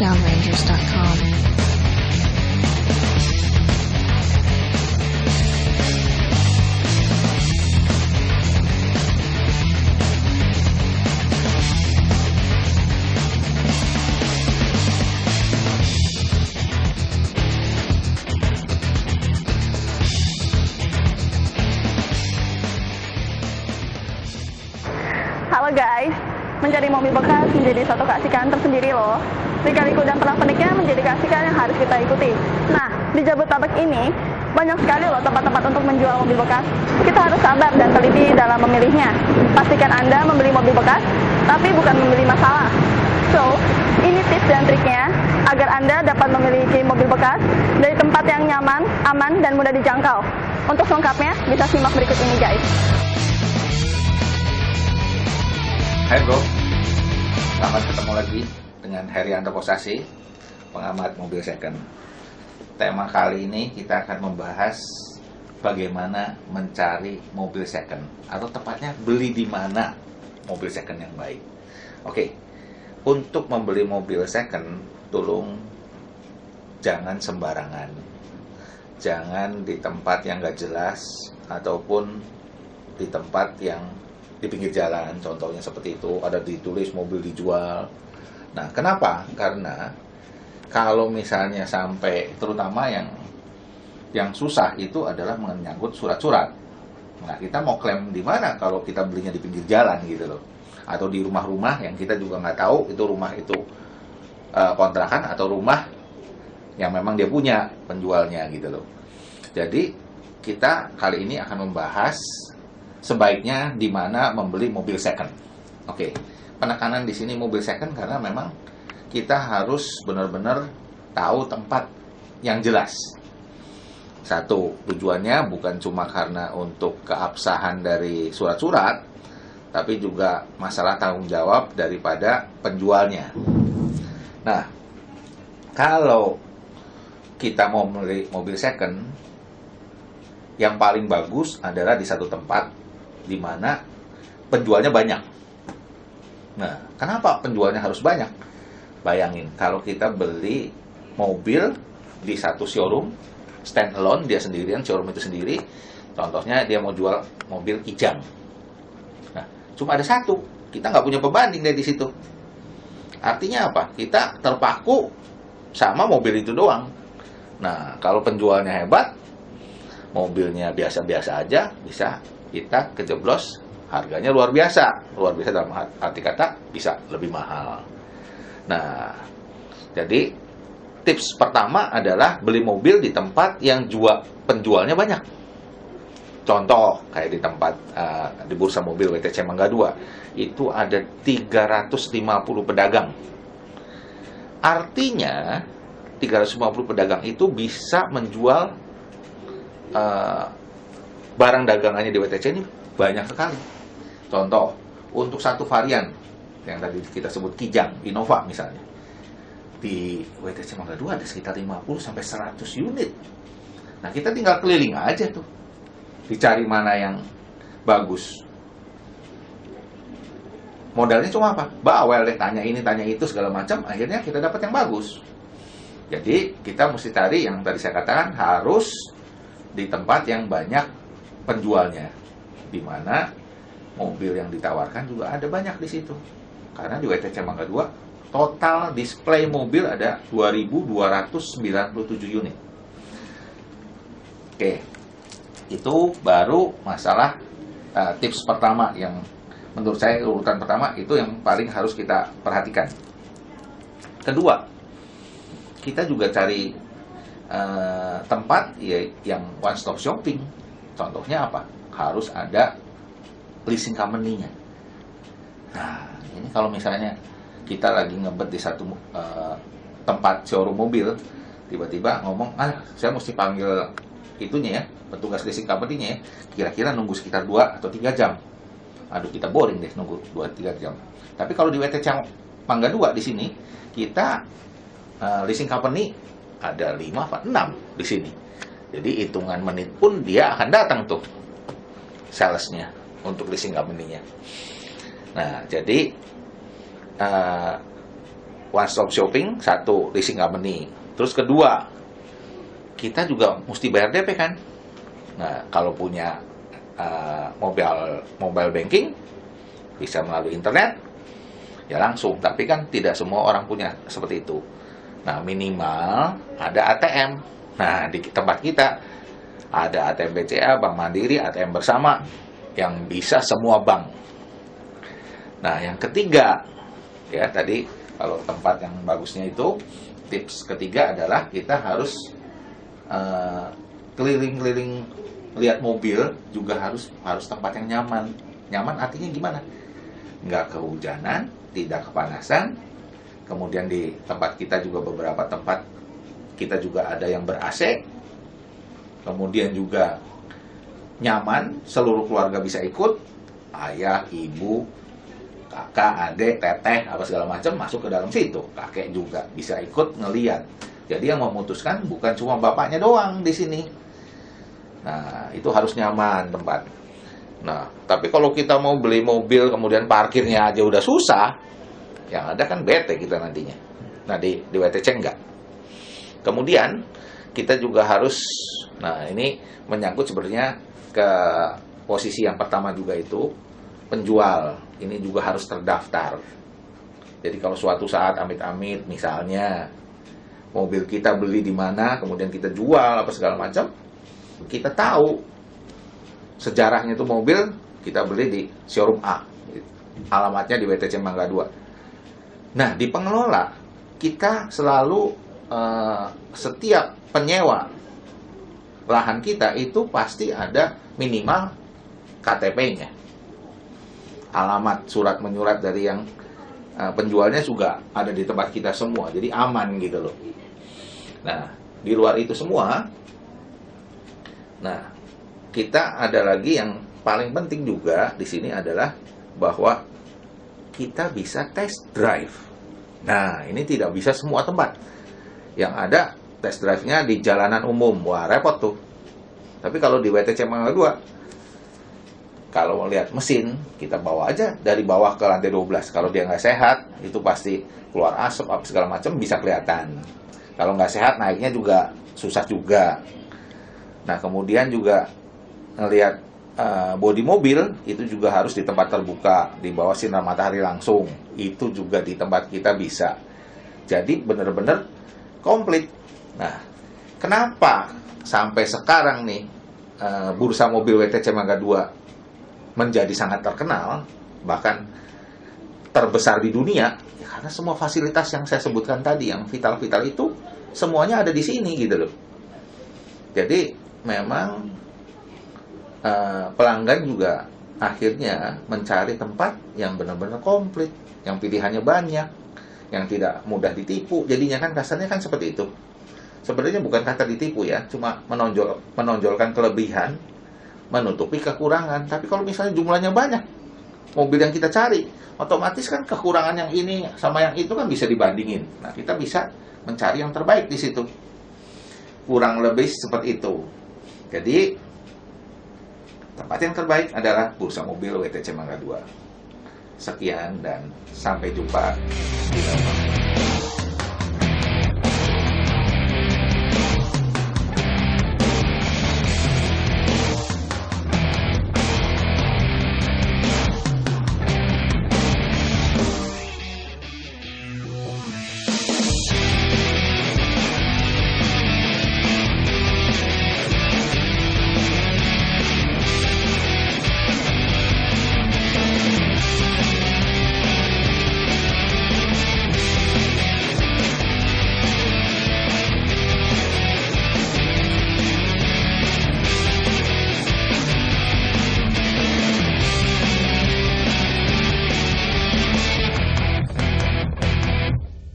soundrangers.com. Halo guys, mencari mobil bekas menjadi suatu keasikan tersendiri loh. Lika-liku dan pernak-perniknya menjadi keasikan yang harus kita ikuti. Nah, di Jabodetabek ini banyak sekali loh tempat-tempat untuk menjual mobil bekas. Kita harus sabar dan teliti dalam memilihnya. Pastikan Anda membeli mobil bekas, tapi bukan membeli masalah. So, ini tips dan triknya agar Anda dapat memiliki mobil bekas dari tempat yang nyaman, aman, dan mudah dijangkau. Untuk selengkapnya, bisa simak berikut ini guys. Hai bro, selamat ketemu lagi dengan Herianto Kosasi, pengamat mobil second. Tema kali ini kita akan membahas bagaimana mencari mobil second, atau tepatnya beli di mana mobil second yang baik. Oke, untuk membeli mobil second, tolong jangan sembarangan. Jangan di tempat yang gak jelas, ataupun di tempat yang di pinggir jalan, contohnya seperti itu, ada ditulis mobil dijual. Nah, kenapa? Karena kalau misalnya sampai, terutama yang susah itu adalah menyangkut surat-surat. Nah, kita mau klaim di mana kalau kita belinya di pinggir jalan gitu loh, atau di rumah-rumah yang kita juga nggak tahu itu rumah itu kontrakan atau rumah yang memang dia punya penjualnya gitu loh. Jadi kita kali ini akan membahas sebaiknya di mana membeli mobil second. Oke, penekanan di sini mobil second karena memang kita harus benar-benar tahu tempat yang jelas. Satu, tujuannya bukan cuma karena untuk keabsahan dari surat-surat, tapi juga masalah tanggung jawab daripada penjualnya. Nah, kalau kita mau membeli mobil second, yang paling bagus adalah di satu tempat di mana penjualnya banyak. Nah, kenapa penjualnya harus banyak? Bayangin, kalau kita beli mobil di satu showroom, stand alone, dia sendirian, showroom itu sendiri. Contohnya dia mau jual mobil Kijang. Nah, cuma ada satu, kita nggak punya pembanding dari situ. Artinya apa? Kita terpaku sama mobil itu doang. Nah, kalau penjualnya hebat, mobilnya biasa-biasa aja, bisa kita kejeblos, harganya luar biasa dalam arti kata bisa lebih mahal. Nah, jadi tips pertama adalah beli mobil di tempat yang penjualnya banyak. Contoh kayak di tempat di bursa mobil WTC Mangga 2 itu ada 350 pedagang. Artinya 350 pedagang itu bisa menjual barang dagangannya di WTC ini banyak sekali. Contoh, untuk satu varian yang tadi kita sebut Kijang, Innova misalnya, di WTC Mangga 2 ada sekitar 50-100 unit. Nah, kita tinggal keliling aja tuh, dicari mana yang bagus. Modalnya cuma apa? Bawel deh, tanya ini, tanya itu, segala macam, akhirnya kita dapat yang bagus. Jadi, kita mesti cari yang tadi saya katakan, harus di tempat yang banyak penjualnya, di mana mobil yang ditawarkan juga ada banyak di situ. Karena di WTC Mangga 2 total display mobil ada 2.297 unit. Oke, itu baru masalah tips pertama yang menurut saya urutan pertama itu yang paling harus kita perhatikan. Kedua, kita juga cari tempat yang one stop shopping. Contohnya apa? Harus ada leasing company-nya. Nah, ini kalau misalnya kita lagi ngebet di satu tempat showroom mobil, tiba-tiba ngomong, saya mesti panggil itunya ya, petugas leasing company-nya ya, kira-kira nunggu sekitar 2 atau 3 jam. Aduh, kita boring deh nunggu 2-3 jam. Tapi kalau di WTC Mangga 2 di sini, kita leasing company ada 5 atau 6 di sini. Jadi hitungan menit pun dia akan datang tuh salesnya untuk leasing company-nya. Nah, jadi one stop shopping, satu leasing company. Terus kedua, kita juga mesti bayar DP kan. Nah, kalau punya mobile banking bisa melalui internet ya langsung, tapi kan tidak semua orang punya seperti itu. Nah, minimal ada ATM. Nah, di tempat kita ada ATM BCA, Bank Mandiri, ATM bersama yang bisa semua bank. Nah, yang ketiga, ya tadi kalau tempat yang bagusnya itu, tips ketiga adalah kita harus keliling-keliling lihat mobil juga harus tempat yang nyaman. Nyaman artinya gimana? Nggak kehujanan, tidak kepanasan. Kemudian di tempat kita juga beberapa tempat kita juga ada yang ber-AC. Kemudian juga nyaman, seluruh keluarga bisa ikut. Ayah, ibu, kakak, adik, teteh, apa segala macam masuk ke dalam situ. Kakek juga bisa ikut ngeliat. Jadi yang memutuskan bukan cuma bapaknya doang di sini. Nah, itu harus nyaman tempat. Nah, tapi kalau kita mau beli mobil kemudian parkirnya aja udah susah, yang ada kan bete kita nantinya. Nah, di WTC enggak. Kemudian kita juga harus, nah ini menyangkut sebenarnya ke posisi yang pertama juga itu, penjual. Ini juga harus terdaftar. Jadi kalau suatu saat amit-amit misalnya mobil kita beli di mana, kemudian kita jual apa segala macam, kita tahu sejarahnya itu mobil kita beli di showroom A, alamatnya di WTC Mangga 2. Nah, di pengelola kita selalu setiap penyewa lahan kita itu pasti ada minimal KTP-nya, alamat surat menyurat dari yang penjualnya juga ada di tempat kita semua, jadi aman gitu loh. Nah, di luar itu semua, nah kita ada lagi yang paling penting juga di sini adalah bahwa kita bisa test drive. Nah, ini tidak bisa semua tempat. Yang ada test drive-nya di jalanan umum. Wah, repot tuh. Tapi kalau di WTC Mangga 2, kalau mau lihat mesin, kita bawa aja dari bawah ke lantai 12. Kalau dia nggak sehat, itu pasti keluar asap, apa segala macam, bisa kelihatan. Kalau nggak sehat, naiknya juga susah juga. Nah, kemudian juga ngelihat bodi mobil, itu juga harus di tempat terbuka, di bawah sinar matahari langsung. Itu juga di tempat kita bisa. Jadi benar-benar komplit. Nah, kenapa sampai sekarang nih bursa mobil WTC Mangga 2 menjadi sangat terkenal, bahkan terbesar di dunia? Ya, karena semua fasilitas yang saya sebutkan tadi, yang vital-vital itu semuanya ada di sini gitu loh. Jadi memang pelanggan juga akhirnya mencari tempat yang benar-benar komplit, yang pilihannya banyak, yang tidak mudah ditipu. Jadinya kan kasarnya kan seperti itu. Sebenarnya bukan kata ditipu ya, cuma menonjolkan kelebihan, menutupi kekurangan. Tapi kalau misalnya jumlahnya banyak, mobil yang kita cari, otomatis kan kekurangan yang ini sama yang itu kan bisa dibandingin. Nah, kita bisa mencari yang terbaik di situ. Kurang lebih seperti itu. Jadi tempat yang terbaik adalah bursa mobil WTC Mangga 2. Sekian dan sampai jumpa di lain waktu.